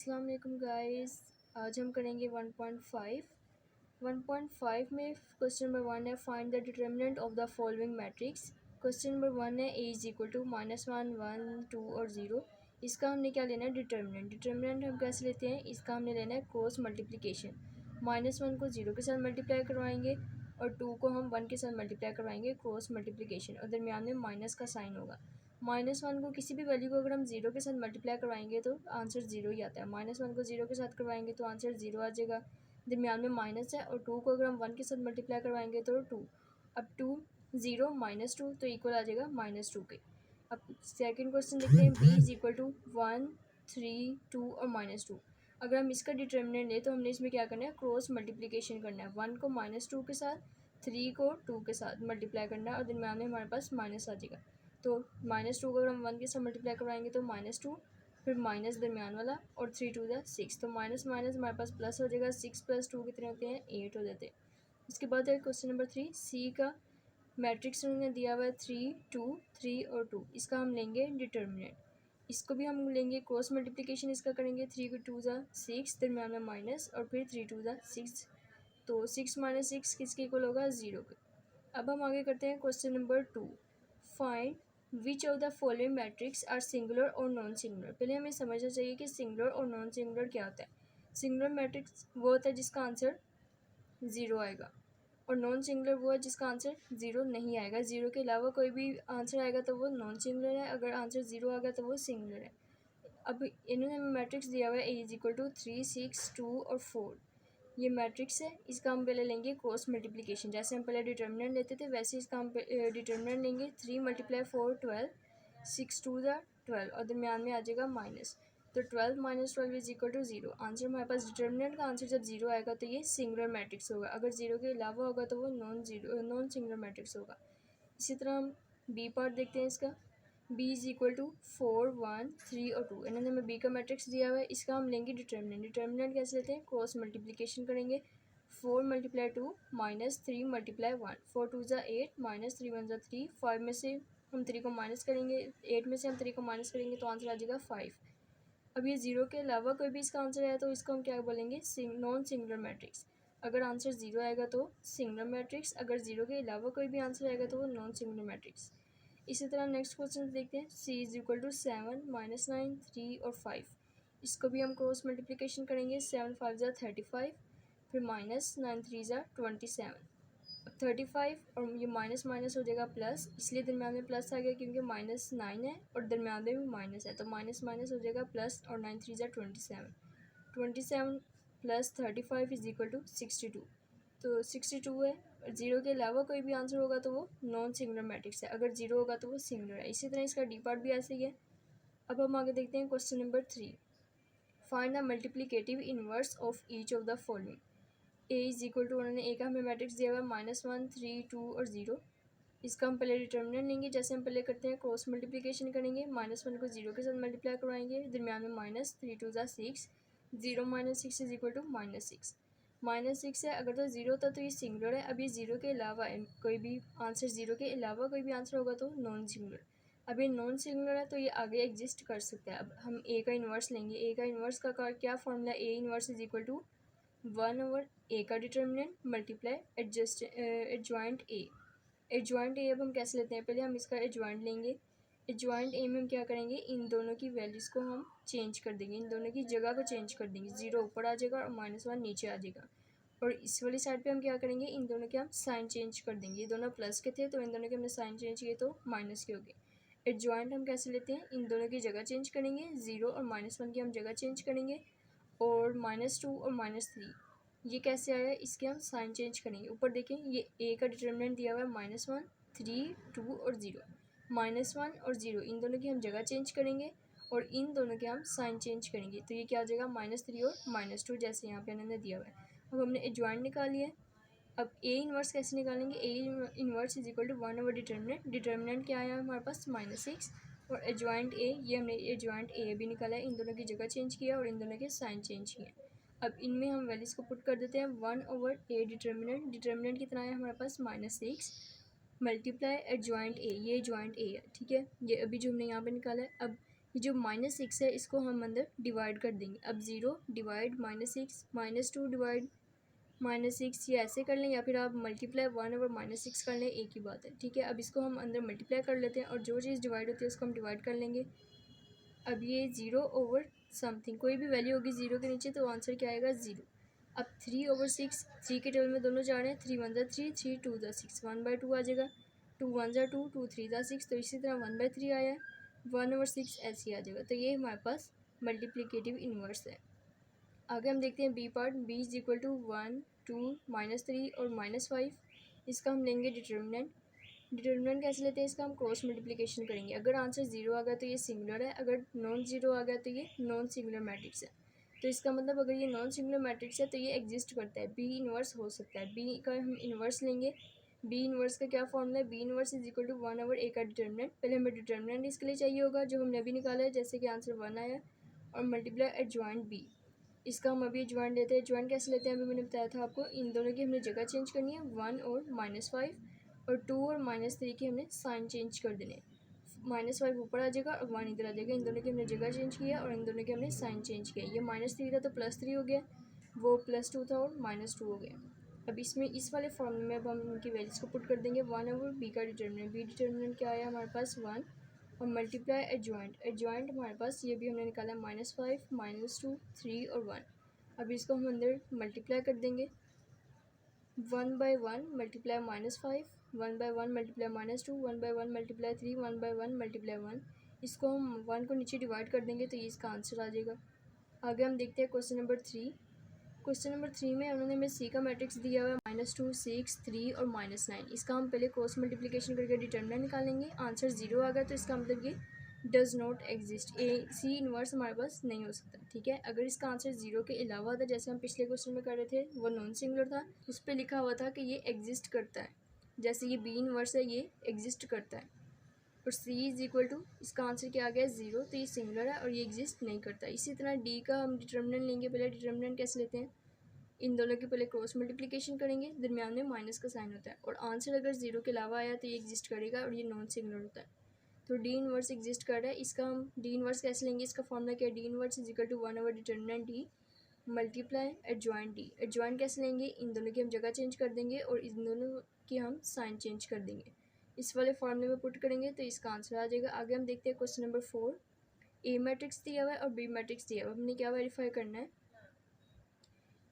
अस्सलाम वालेकुम गाइस। आज हम करेंगे 1.5। 1.5 में क्वेश्चन नंबर 1 है find the determinant of the following matrix. Question number 1 है a इज इक्वल टू -1 1 2 और 0। इसका हमने क्या लेना है, डिटर्मिनेंट। डिटर्मिनेंट हम कैसे लेते हैं, इसका हमने लेना है क्रॉस मल्टीप्लिकेशन। -1 को 0 के साथ मल्टीप्लाई करवाएंगे और 2 को हम 1 के साथ मल्टीप्लाई करवाएंगे, क्रॉस मल्टीप्लिकेशन, और दरमियान में माइनस का साइन होगा। -1 को किसी भी वैल्यू को अगर हम 0 के साथ मल्टीप्लाई करवाएंगे तो आंसर 0 ही आता है। -1 को 0 के साथ करवाएंगे तो आंसर 0 आ जाएगा, दरमियान में माइनस है। और 2 को अगर हम 1 के साथ मल्टीप्लाई करवाएंगे तो 2। अब 2 0 -2 तो इक्वल आ जाएगा -2 के। अब सेकंड क्वेश्चन देखते हैं, b इज इक्वल टू 1 3 2 और -2। अगर हम इसका डिटर्मिनेंट लें तो हमने इसमें क्या करना है, क्रॉस मल्टीप्लिकेशन करना है। 1 को -2 के साथ, 3 को 2 के साथ मल्टीप्लाई करना है और दरमियान में हमारे पास माइनस आ जाएगा। तो -2 को अगर हम 1 के साथ मल्टीप्लाई करवाएंगे तो -2, फिर माइनस दरमियान वाला, और 3 2 6, तो माइनस माइनस हमारे पास प्लस हो जाएगा। 6 + 2 कितने होते हैं, 8 हो जाते हैं। इसके बाद है क्वेश्चन नंबर 3, सी का मैट्रिक्स उन्होंने दिया हुआ है 3 2 3 और 2। इसका हम लेंगे डिटर्मिनेंट। इसको भी हम लेंगे क्रॉस मल्टीप्लिकेशन, इसका करेंगे। 3 को 2 6, दरमियान में माइनस, और फिर 3 2 6, तो 6 - 6 किसके इक्वल होगा, 0 के। अब हम आगे करते हैं question number 2, find which of the following matrix are singular और नॉन सिंगुलर। पहले हमें समझना चाहिए कि सिंगुलर और नॉन सिंगुलर क्या होता है। सिंगुलर मैट्रिक्स वो होता है जिसका आंसर 0 आएगा, और नॉन सिंगुलर वो है जिसका आंसर 0 नहीं आएगा। 0 के अलावा कोई भी आंसर आएगा तो वो नॉन सिंगुलर है, अगर आंसर 0 आ गया तो वो सिंगुलर है। अब इन्होंने मैट्रिक्स दिया हुआ है a इज इक्वल टू 3 6 2 और 4। ये मैट्रिक्स है, इसका हम पहले लेंगे क्रॉस मल्टीप्लिकेशन। जैसे हम पहले डिटर्मिनेंट लेते थे वैसे इसका हम डिटर्मिनेंट लेंगे। 3 × 4 12, 6 2 12, और दरमियान में आ जाएगा माइनस। तो 12 - 12 इज इक्वल टू 0। आंसर हमारे पास डिटर्मिनेंट का आंसर जब 0 आएगा तो ये सिंगुलर मैट्रिक्स होगा, अगर 0 के अलावा होगा तो वो नॉन सिंगुलर मैट्रिक्स होगा। इसी तरह हम बी पार्ट देखते हैं इसका। b इज इक्वल टू 4 1 3 और 2। इन्होंने हमें b का मैट्रिक्स दिया हुआ है, इसका हम लेंगे डिटर्मिनेंट। डिटर्मिनेंट कैसे लेते हैं, क्रॉस मल्टीप्लिकेशन करेंगे। 4 × 2 -3 × 1, 4 2 8, -3 1 3, 5 में से हम 3 को माइनस करेंगे, 8 में से हम 3 को माइनस करेंगे तो आंसर आ जाएगा 5। अब ये 0 के अलावा कोई भी इसका आंसर आया तो इसको हम क्या बोलेंगे, नॉन सिंगुलर मैट्रिक्स। अगर आंसर 0 आएगा तो सिंगुलर मैट्रिक्स, अगर 0 के अलावा कोई भी आंसर आएगा तो वो नॉन सिंगुलर मैट्रिक्स। इसी तरह नेक्स्ट क्वेश्चन देखते हैं, c इज इक्वल टू 7 -9 3 और 5। इसको भी हम क्रॉस मल्टीप्लिकेशन करेंगे। 7 5 35, फिर -9 3 27। अब 35 और ये माइनस माइनस हो जाएगा प्लस, इसलिए दरम्यान में प्लस आ गया क्योंकि -9 है और दरम्यान में भी माइनस है, तो माइनस माइनस हो जाएगा प्लस, और 9 3 27। 27 + 35 इज इक्वल टू 62। तो 62 है, 0 के अलावा कोई भी आंसर होगा तो वो नॉन सिंगुलर मैट्रिक्स है, अगर 0 होगा तो वो सिंगुलर है। इसी तरह इसका डी पार्ट भी ऐसे ही है। अब हम आगे देखते हैं question number 3, find the multiplicative inverse of each of the following. A is equal to, उन्होंने ए का हमें मैट्रिक्स दिया हुआ है -1 3 2 और 0। इसका हम पहले डिटर्मिनेंट लेंगे, जैसे हम पहले करते हैं क्रॉस मल्टीप्लिकेशन करेंगे। -1 को 0 के साथ मल्टीप्लाई करवाएंगे, दरमियान में माइनस, 3 2 6, 0 - 6 इज इक्वल टू -6। -6 है, अगर तो 0 होता तो ये सिंगुलर है। अब ये 0 के अलावा है, कोई भी आंसर 0 के अलावा कोई भी आंसर होगा तो नॉन सिंगुलर। अब ये नॉन सिंगुलर है तो ये आगे एग्जिस्ट कर सकता है। अब हम ए का इन्वर्स लेंगे। ए का इन्वर्स का क्या formula, A inverse is equal to 1/a का determinant multiply adjoint A. Adjoint A अब हम कैसे लेते हैं, पहले हम इसका एडजॉइंट लेंगे। एडजॉइंट ए में हम क्या करेंगे, इन दोनों की वैल्यूज़ को हम चेंज कर देंगे, इन दोनों की जगह को चेंज कर देंगे। 0 ऊपर आ जाएगा और -1 नीचे आ जाएगा। और इस वाली साइड पे हम क्या करेंगे, इन दोनों के हम साइन चेंज कर देंगे। ये दोनों प्लस के थे तो इन दोनों के हमने साइन चेंज किए तो माइनस के हो गए। एडजॉइंट हम कैसे लेते हैं, इन दोनों की जगह चेंज करेंगे। 0 और -1 की हम जगह चेंज करेंगे, और -2 और -3 ये कैसे आया, इसके हम साइन चेंज करेंगे। ऊपर देखें, ये ए का डिटर्मिनेंट दिया हुआ है -1 3 2 और 0। -1 और 0 इन दोनों की हम जगह चेंज करेंगे, और इन दोनों के हम साइन चेंज करेंगे, तो ये क्या आ जाएगा, -3 और -2, जैसे यहाँ पे इन्होंने दिया हुआ है। अब हमने एडजॉइंट निकाली है। अब ए इन्वर्स कैसे निकालेंगे, A inverse is equal to 1/डिटर्मिनेंट। डिटर्मिनेंट क्या आया हमारे पास, -6, और एडजॉइंट ए, ये हमने एडजॉइंट ए भी निकाला है। इन दोनों की जगह चेंज किया और इन दोनों के साइन चेंज किए। अब इनमें हम वैल्यूज़ को पुट कर देते हैं। 1/a डिटर्मिनेंट, डिटर्मिनेंट कितना है हमारे पास, -6, मल्टीप्लाई एडजॉइंट ए, ये एडजॉइंट ए है, ठीक है। ये अभी जो हमने यहाँ पे निकाला है। अब ये जो -6 है इसको हम अंदर डिवाइड कर देंगे। अब 0 डिवाइड -6, -2 डिवाइड -6, ये ऐसे कर लें या फिर आप मल्टीप्लाई 1/-6 कर लें, एक ही बात है, ठीक है। अब इसको हम अंदर मल्टीप्लाई कर लेते हैं और जो चीज़ डिवाइड होती है उसको हम डिवाइड कर लेंगे। अब ये 0/समथिंग कोई भी वैल्यू होगी 0 के नीचे तो आंसर क्या आएगा 0। अब 3/6, 3 के टेबल में दोनों जा रहे हैं, 3 1 ज़ा 3, 3 2 ज़ा 6, 1/2 आ जाएगा, 2 1 ज़ा 2, 2 3 ज़ा 6, तो इसी तरह 1/3 आया है, 1/6 ऐसे ही आ जाएगा। तो ये हमारे पास मल्टीप्लिकेटिव इन्वर्स है। आगे हम देखते हैं B part. B is equal to 1 2 -3 और -5। इसका हम लेंगे डिटर्मिनेंट। डिटर्मिनेंट कैसे लेते हैं इसका, हम क्रॉस मल्टीप्लिकेशन करेंगे। अगर आंसर 0 आ गया तो ये सिंगुलर है, अगर नॉन ज़ीरो आ गया तो ये नॉन सिंगुलर मैट्रिक्स है। तो इसका मतलब अगर ये नॉन सिंगुलर मैट्रिक्स है तो ये एग्जिस्ट करता है, बी इन्वर्स हो सकता है। बी का हम इन्वर्स लेंगे। बी इन्वर्स का क्या फॉर्मूला है, B inverse is equal to 1/a का डिटर्मिनेंट। पहले हमें डिटर्मिनेंट इसके लिए चाहिए होगा जो हमने अभी निकाला है, जैसे कि आंसर 1 आया, और मल्टीप्लाई एडजॉइंट बी। इसका हम अभी ज्वाइंट लेते हैं। ज्वाइंट कैसे लेते हैं अभी मैंने बताया था आपको। इन दोनों की हमने जगह चेंज करनी है, 1 और -5, और 2 और -3 की हमने साइन चेंज कर देने। -5 ऊपर आ जाएगा और 1 इधर आ जाएगा। इन दोनों की हमने जगह चेंज किया और इन दोनों की हमने साइन चेंज किया। ये -3 था तो +3 हो गया, वो +2 था और -2 हो गया। अब इसमें इस वाले फॉर्मूले में अब हम उनकी वैल्यूज़ को पुट कर देंगे। 1/b का डिटर्मिनेंट, बी डिटर्मिनेंट क्या आया हमारे पास 1, और मल्टीप्लाई एडजॉइंट। एडजॉइंट हमारे पास ये भी हमने निकाला -5 -2 3 और 1। अब इसको हम अंदर मल्टीप्लाई कर देंगे। 1/1 मल्टीप्लाई -5, 1/1 मल्टीप्लाई -2, 1/1 मल्टीप्लाई 3, 1/1 मल्टीप्लाई 1। इसको हम 1 को नीचे डिवाइड कर देंगे तो ये इसका आंसर आ जाएगा। आगे हम देखते हैं क्वेश्चन नंबर 3। क्वेश्चन नंबर 3 में उन्होंने हमें सी का मैट्रिक्स दिया हुआ है -2 6 3 और -9। इसका हम पहले क्रॉस मल्टीप्लिकेशन करके डिटर्मिनेंट निकालेंगे। आंसर 0 आ गया तो इसका मतलब ये does not exist, A C inverse हमारे पास नहीं हो सकता, ठीक है। अगर इसका आंसर 0 के अलावा था, जैसे हम पिछले क्वेश्चन में कर रहे थे, वो नॉन सिंगुलर था, उस पर लिखा हुआ था कि ये एग्जिस्ट करता है, जैसे ये बी इन्वर्स है ये एग्जिस्ट करता है। और सी इज इक्वल टू, इसका आंसर क्या आ गया 0, तो ये सिंगुलर है और ये एग्जिस्ट नहीं करता। इसी तरह डी का हम डिटर्मिनेंट लेंगे। पहले डिटर्मिनेंट कैसे लेते हैं, इन दोनों की पहले क्रॉस मल्टीप्लिकेशन करेंगे, दरमियान में माइनस का साइन होता है, और आंसर अगर 0 के अलावा आया तो ये एग्जिस्ट करेगा और ये नॉन सिंगुलर होता है। तो डी इनवर्स एग्जिस्ट कर रहा है। इसका हम डी इनवर्स कैसे लेंगे, इसका फॉर्मूला क्या है, D inverse is equal to 1/डिटर्मिनेंट D multiply adjoint D. Adjoint कैसे लेंगे, इन दोनों की हम जगह चेंज कर देंगे और इन दोनों की हम साइन चेंज कर देंगे। इस वाले फॉर्मूले में पुट करेंगे तो इसका आंसर आ जाएगा। आगे हम देखते हैं क्वेश्चन नंबर 4। ए मैट्रिक्स दिया हुआ है और बी मैट्रिक्स दिया हुआ है। हमने क्या वेरीफाई करना है,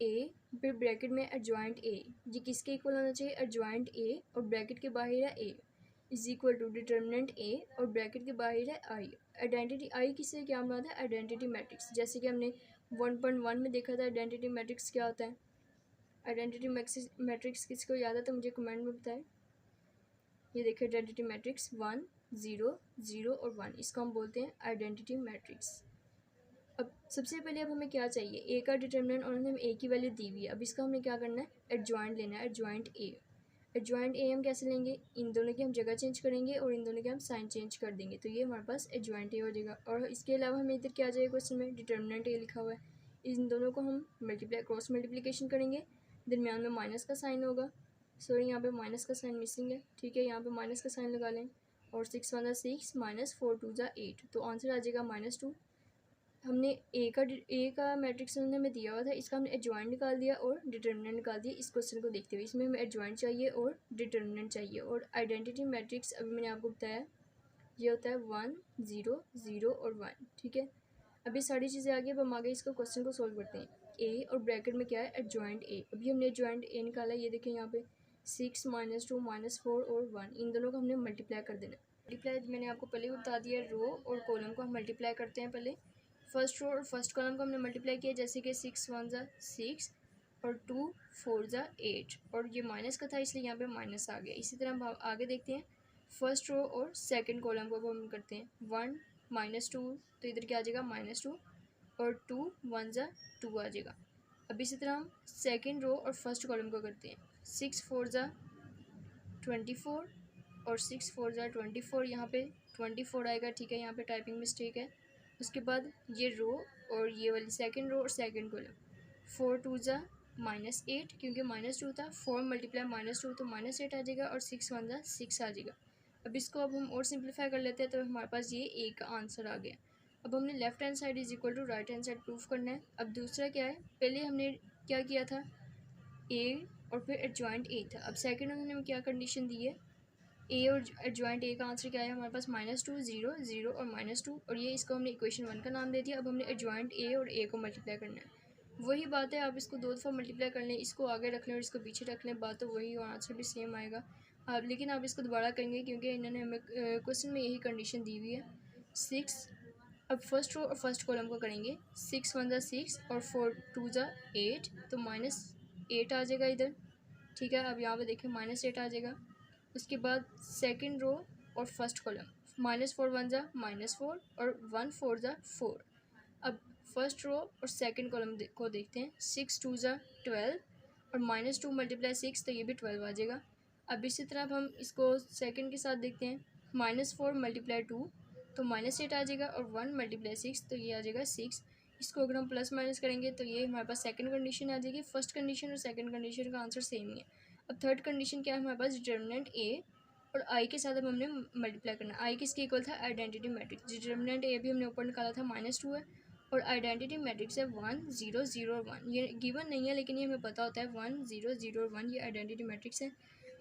ए फिर ब्रैकेट में एडजॉइंट ए, ये किसके इक्वल होना चाहिए, एडजॉइंट ए, और ब्रैकेट के बाहर है ए इज इक्वल टू डिटर्मिनेंट ए और ब्रैकेट के बाहर है आई। आइडेंटिटी आई किससे क्या बना था, आइडेंटिटी मैट्रिक्स, जैसे कि हमने 1.1 में देखा था आइडेंटिटी मैट्रिक्स क्या होता है। आइडेंटिटी मैट्रिक्स किसको याद है तो मुझे कमेंट में बताएं। ये देखिए आइडेंटिटी मैट्रिक्स 1 0 0 और 1, इसको हम बोलते हैं आइडेंटिटी मैट्रिक्स। अब सबसे पहले अब हमें क्या चाहिए, ए का डिटर्मिनेंट, और हमें ए की वैल्यू दी हुई है। अब इसका हमें क्या करना है, एडजॉइंट लेना है, एडजॉइंट ए। एडजॉइंट ए हम कैसे लेंगे, इन दोनों की हम जगह चेंज करेंगे और इन दोनों के हम साइन चेंज कर देंगे, तो ये हमारे पास एडजॉइंट ए हो जाएगा। और इसके अलावा हमें इधर क्या चाहिए क्वेश्चन में, डिटर्मिनेंट ए लिखा हुआ है। इन दोनों को हम मल्टीप्लाई क्रॉस मल्टीप्लिकेशन करेंगे, दरमियान में माइनस का साइन होगा, सॉरी यहाँ पे माइनस का साइन मिसिंग है, ठीक है, यहाँ पे माइनस का साइन लगा लें, और 6 1 6 -4 2 8, तो आंसर आ जाएगा -2। हमने ए का मैट्रिक्स उन्होंने हमें दिया हुआ था, इसका हमने एडजॉइंट निकाल दिया और डिटर्मिनेंट निकाल दिया। इस क्वेश्चन को देखते हुए इसमें हमें एडजॉइंट चाहिए और डिटर्मिनेंट चाहिए। और आइडेंटिटी मैट्रिक्स अभी मैंने आपको बताया ये होता है 1 0 0 और 1, ठीक है। अभी सारी चीज़ें आगे, अब हम आगे इसको क्वेश्चन को सोल्व करते हैं। ए और ब्रैकेट में क्या है, एडजॉइंट ए। अभी हमने एडजॉइंट ए निकाला, ये देखें यहाँ पे 6 -2 -4 और 1, इन दोनों को हमने मल्टीप्लाई कर देना। मल्टीप्लाई मैंने आपको पहले बता दिया, रो और कॉलम को हम मल्टीप्लाई करते हैं। पहले फर्स्ट रो और फर्स्ट कॉलम को हमने मल्टीप्लाई किया, जैसे कि 6 1 6 और 2 4 8, और ये माइनस का था इसलिए यहाँ पे माइनस आ गया। इसी तरह हम आगे देखते हैं, फर्स्ट रो और सेकंड कॉलम को हम करते हैं, 1 -2 तो इधर क्या आ जाएगा -2, और 2 1 2 आ जाएगा। अब इसी तरह हम सेकंड रो और फर्स्ट कॉलम को करते हैं, 6 4 24 और 6 4 24, यहाँ पे 24 आएगा, ठीक है, यहाँ पे टाइपिंग मिस्टेक है। उसके बाद ये रो और ये वाली सेकंड रो और सेकंड कॉलम, 4 2 -8, क्योंकि -2 था, 4 मल्टीप्लाई -2 तो -8 आ जाएगा, और 6 1 6 आ जाएगा। अब इसको अब हम और सिंप्लीफाई कर लेते हैं, तो हमारे पास ये ए का आंसर आ गया। अब हमने left hand side is equal to right hand side proof करना है। अब दूसरा क्या है, पहले हमने क्या किया था, ए और फिर एडजॉइंट ए था। अब सेकंड हमने क्या कंडीशन दी है, ए और एडजॉइंट ए का आंसर क्या है हमारे पास -2 0 0 और -2, और ये इसको हमने इक्वेशन 1 का नाम दे दिया। अब हमने एडजॉइंट ए और ए को मल्टीप्लाई करना है। वही बात है, आप इसको दो दफ़ा मल्टीप्लाई कर लें, इसको आगे रख लें और इसको पीछे रख लें, बात तो वही और आंसर भी सेम आएगा। आप लेकिन आप इसको दोबारा करेंगे क्योंकि इन्होंने हमें क्वेश्चन में यही कंडीशन दी हुई है। 6, अब फर्स्ट रो और फर्स्ट कॉलम को करेंगे। 6 1 ज़ा 6 और 4 2 ज़ा 8, तो -8 आ जाएगा इधर। ठीक है, अब यहाँ पे देखिए -8 आ जाएगा। उसके बाद सेकंड रो और फर्स्ट कॉलम, -4 1 ज़ा -4 और 1 4 ज़ा 4। अब फर्स्ट रो और सेकंड कॉलम को देखते हैं। 6 2 ज़ा 12 और -2 × 6, तो ये भी 12 आ जाएगा। अब इसी तरह अब हम इसको सेकंड के साथ देखते हैं। -4 × 2, तो -8 आ जाएगा, और 1 × 6, तो ये आ जाएगा 6। इसको अगर हम प्लस माइनस करेंगे तो ये हमारे पास सेकंड कंडीशन आ जाएगी। फर्स्ट कंडीशन और सेकंड कंडीशन का आंसर सेम ही है। अब थर्ड कंडीशन क्या है हमारे पास, डिटर्मिनेंट ए और आई के साथ अब हमने मल्टीप्लाई करना है। आई किसके इक्वल था, आइडेंटिटी मैट्रिक्स। डिटर्मिनेंट ए भी हमने ऊपर निकाला था -2 है, और आइडेंटिटी मैट्रिक्स है 1 0 0 और 1। ये गिवन नहीं है लेकिन ये हमें पता होता है 1 0 0 और 1 ये आइडेंटिटी मैट्रिक्स है।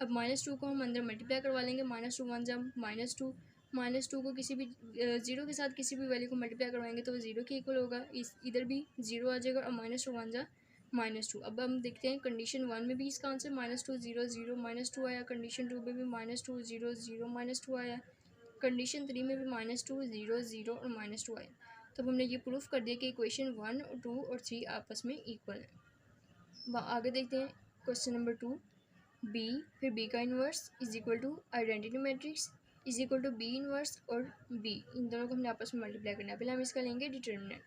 अब -2 को हम अंदर मल्टीप्लाई करवा लेंगे। -2 1 जब -2, -2 को किसी भी ज़ीरो के साथ किसी भी वैल्यू को मल्टीप्लाई करवाएंगे तो वो ज़ीरो के इक्वल होगा। इधर भी ज़ीरो आ जाएगा, और -2 1 जा -2। अब हम देखते हैं कंडीशन 1 में भी इसका आंसर -2 0 0 -2 आया। कंडीशन 2 में भी -2 0 0 -2 आया। कंडीशन 3 में भी -2 0 0 और -2 आया। तो हमने ये प्रूफ कर दिया कि इक्वेशन 1 2 और 3 आपस में इक्वल है। आगे देखते हैं क्वेश्चन नंबर 2। बी, फिर बी का inverse is equal to identity matrix is equal to B inverse और बी, इन दोनों को हमने आपस में मल्टीप्लाई करना है। पहले हम इसका लेंगे डिटर्मिनेंट,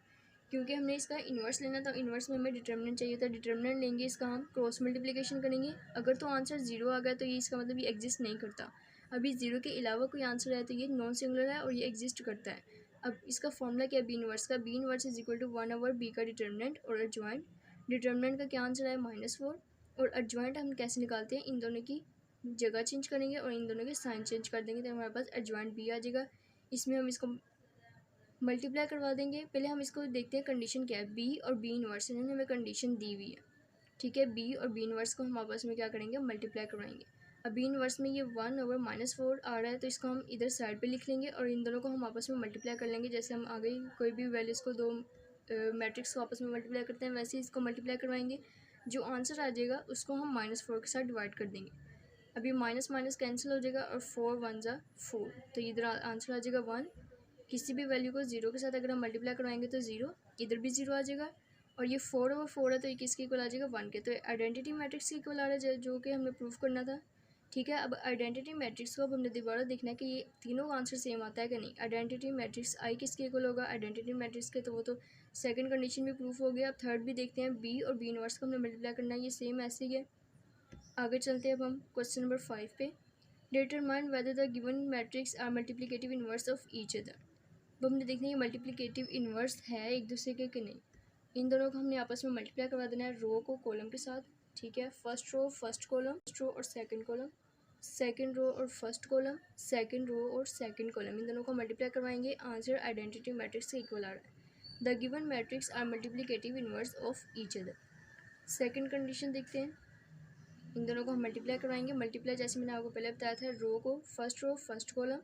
क्योंकि हमने इसका इन्वर्स लेना था, इन्वर्स में हमें डिटर्मिनेंट चाहिए था। डिटर्मिनेंट लेंगे, इसका हम क्रॉस मल्टीप्लिकेशन करेंगे। अगर तो आंसर 0 आ गया तो ये इसका मतलब ये एग्जिस्ट नहीं करता। अभी 0 के अलावा कोई आंसर है तो ये नॉन सिंगुलर है और ये एग्जिस्ट करता है। अब इसका फॉर्मूला क्या है बी इन्वर्स का, B inverse is equal to 1/b का डिटर्मिनेंट और एडजॉइंट। डिटर्मिनेंट का क्या आंसर है -4, और एडजॉइंट हम कैसे निकालते हैं, इन दोनों की जगह चेंज करेंगे और इन दोनों के साइन चेंज कर देंगे, तो हमारे पास एडजॉइंट बी आ जाएगा। इसमें हम इसको मल्टीप्लाई करवा देंगे। पहले हम इसको देखते हैं कंडीशन क्या है, बी और बी इन्वर्स, इन्होंने हमें कंडीशन दी हुई है। ठीक है, बी और बी इन्वर्स को हम आपस में क्या करेंगे, मल्टीप्लाई करवाएंगे। अब बी इन्वर्स में ये 1/-4 आ रहा है, तो इसको हम इधर साइड पे लिख लेंगे और इन दोनों को हम आपस में मल्टीप्लाई कर लेंगे। जैसे हम आगे कोई भी वैल्यूज़ को, दो मैट्रिक्स को आपस में मल्टीप्लाई करते हैं, वैसे ही इसको मल्टीप्लाई करवाएंगे। जो आंसर आ जाएगा उसको हम -4 के साथ डिवाइड कर देंगे। अभी माइनस माइनस कैंसिल हो जाएगा और 4 1 जा 4, तो इधर आंसर आ जाएगा 1। किसी भी वैल्यू को 0 के साथ अगर हम मल्टीप्लाई करवाएंगे तो 0, इधर भी 0 आ जाएगा। और ये 4/4 है तो ये किसके इक्वल आ जाएगा, 1 के। तो आइडेंटिटी मैट्रिक्स के इक्वल आ रहा है, जो कि हमें प्रूफ करना था। ठीक है, अब आइडेंटिटी मैट्रिक्स को अब हमने दोबारा देखना है कि ये तीनों का आंसर सेम आता है कि नहीं। आइडेंटिटी मैट्रिक्स आई किसके इक्वल होगा, आइडेंटिटी मैट्रिक्स के, तो वो तो सेकंड कंडीशन भी प्रूफ हो गया। अब थर्ड भी देखते हैं, बी और बी इनवर्स को हमने मल्टीप्लाई करना है, ये सेम ऐसे ही है। आगे चलते हैं अब हम क्वेश्चन नंबर 5 पे। Determine whether the given matrix are multiplicative inverse of each other. अब हमने देखना है ये मल्टीप्लिकेटिव इन्वर्स है एक दूसरे के कि नहीं। इन दोनों को हमने आपस में मल्टीप्लाई करवा देना है, रो को कॉलम के साथ। ठीक है, first row first column, first row और सेकंड कॉलम, सेकंड रो और फर्स्ट कॉलम, सेकंड रो और सेकंड कॉलम, इन दोनों को मल्टीप्लाई करवाएंगे। आंसर आइडेंटिटी मैट्रिक्स के इक्वल आ रहा है। The given matrix are multiplicative inverse of each other. Second condition देखते हैं, इन दोनों को हम मल्टीप्लाई करवाएंगे। मल्टीप्लाई जैसे मैंने आपको पहले बताया था, रो को फर्स्ट कॉलम,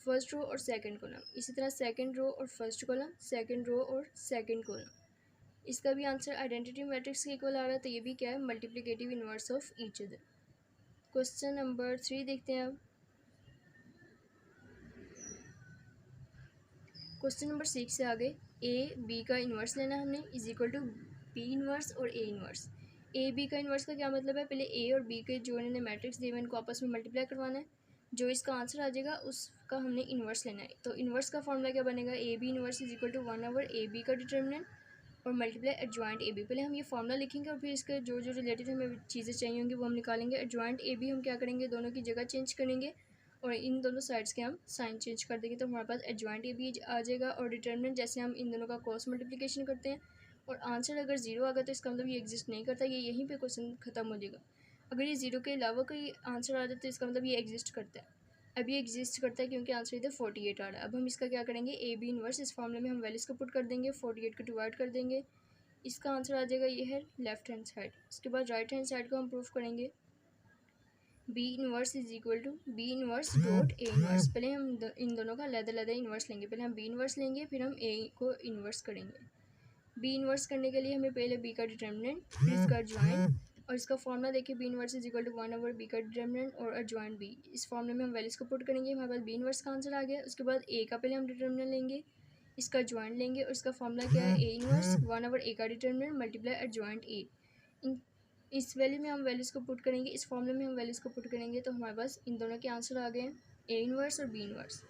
फर्स्ट रो और सेकंड कॉलम, इसी तरह सेकंड रो और फर्स्ट कॉलम, सेकंड रो और सेकंड कॉलम। इसका भी आंसर आइडेंटिटी मैट्रिक्स के इक्वल आ रहा है, तो ये भी क्या है, multiplicative inverse of each other. Question number 3 देखते हैं अब। क्वेश्चन नंबर 6 से आगे, ए बी का इन्वर्स लेना हमने, is equal to B inverse और ए इन्वर्स। ए बी का इन्वर्स का क्या मतलब है, पहले ए और बी के जो इन्होंने मैट्रिक्स दिए हुए इनको आपस में मल्टीप्लाई करवाना है। जो इसका आंसर आ जाएगा उसका हमने इन्वर्स लेना है। तो इन्वर्स का फॉर्मूला क्या बनेगा, A B inverse is equal to 1/ab का डिटर्मिनेंट और मल्टीप्लाई एडजॉइंट ए बी। पहले हम ये फॉर्मूला लिखेंगे और फिर इसके जो जो रिलेटेड हमें चीज़ें चाहिए होंगी वो हम निकालेंगे। एडजॉइंट ए बी हम क्या करेंगे, दोनों की जगह चेंज करेंगे और इन दोनों साइड्स के हम साइन चेंज कर देंगे, तो हमारे पास एडजॉइंट ए बी आ जाएगा। और डिटर्मिनेंट जैसे हम इन दोनों का क्रॉस मल्टीप्लिकेशन करते हैं और आंसर अगर 0 आ गया तो इसका मतलब ये एग्जिस्ट नहीं करता, ये यहीं पे क्वेश्चन खत्म हो जाएगा। अगर ये 0 के अलावा कोई आंसर आ जाए तो इसका मतलब ये एग्जिस्ट करता है। अब ये एग्जिस्ट करता है क्योंकि आंसर इधर 48 आ रहा है। अब हम इसका क्या करेंगे, ए बी इनवर्स, इस फॉर्मूले में हम वैल्यूज़ को पुट कर देंगे, 48 को डिवाइड कर देंगे, इसका आंसर आ जाएगा ये है लेफ्ट हैंड साइड। उसके बाद राइट हैंड साइड को हम प्रूफ करेंगे, B inverse is equal to B inverse dot A inverse. पहले हम इन दोनों का अलग-अलग इन्वर्स लेंगे, पहले हम बी इनवर्स लेंगे, फिर हम ए को इन्वर्स करेंगे। बी इनवर्स करने के लिए हमें पहले बी का डिटर्मिनेंट, फिर इसका ज्वाइन, और इसका फॉर्मूला देखिए, B inverse is equal to 1/, B का डिटर्मिनेंट और अज्वाइन बी। इस फॉर्मूले में हम वैल्यूज़ को पुट करेंगे, हमारे पास बी इनवर्स का आंसर आ गया। उसके बाद ए का पहले हम डिटर्मिनेंट लेंगे, इसका ज्वाइन लेंगे, और इसका फॉर्मूला क्या है, ए इनवर्स 1/, ए का डिटर्मिनेंट मल्टीप्लाई अज्वाइन ए। इस वैल्यू में हम वैल्यूज़ को पुट करेंगे, इस फॉर्मूले में हम वैल्यूज़ को पुट करेंगे, तो हमारे पास इन दोनों के आंसर आ गए हैं, ए इनवर्स और बी इनवर्स।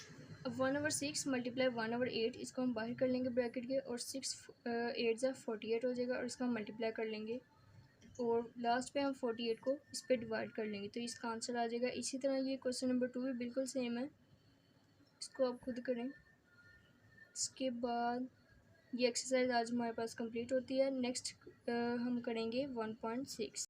अब 1/6 मल्टीप्लाई 1/8, इसको हम बाहर कर लेंगे ब्रैकेट के, और 6 8 ज़ा 48 हो जाएगा, और इसका हम मल्टीप्लाई कर लेंगे, और लास्ट पे हम 48 को इस पर डिवाइड कर लेंगे, तो इसका आंसर आ जाएगा। इसी तरह ये क्वेश्चन नंबर 2 भी बिल्कुल सेम है, इसको आप खुद करें। इसके बाद ये एक्सरसाइज आज हमारे पास कंप्लीट होती है। नेक्स्ट हम करेंगे 1.6।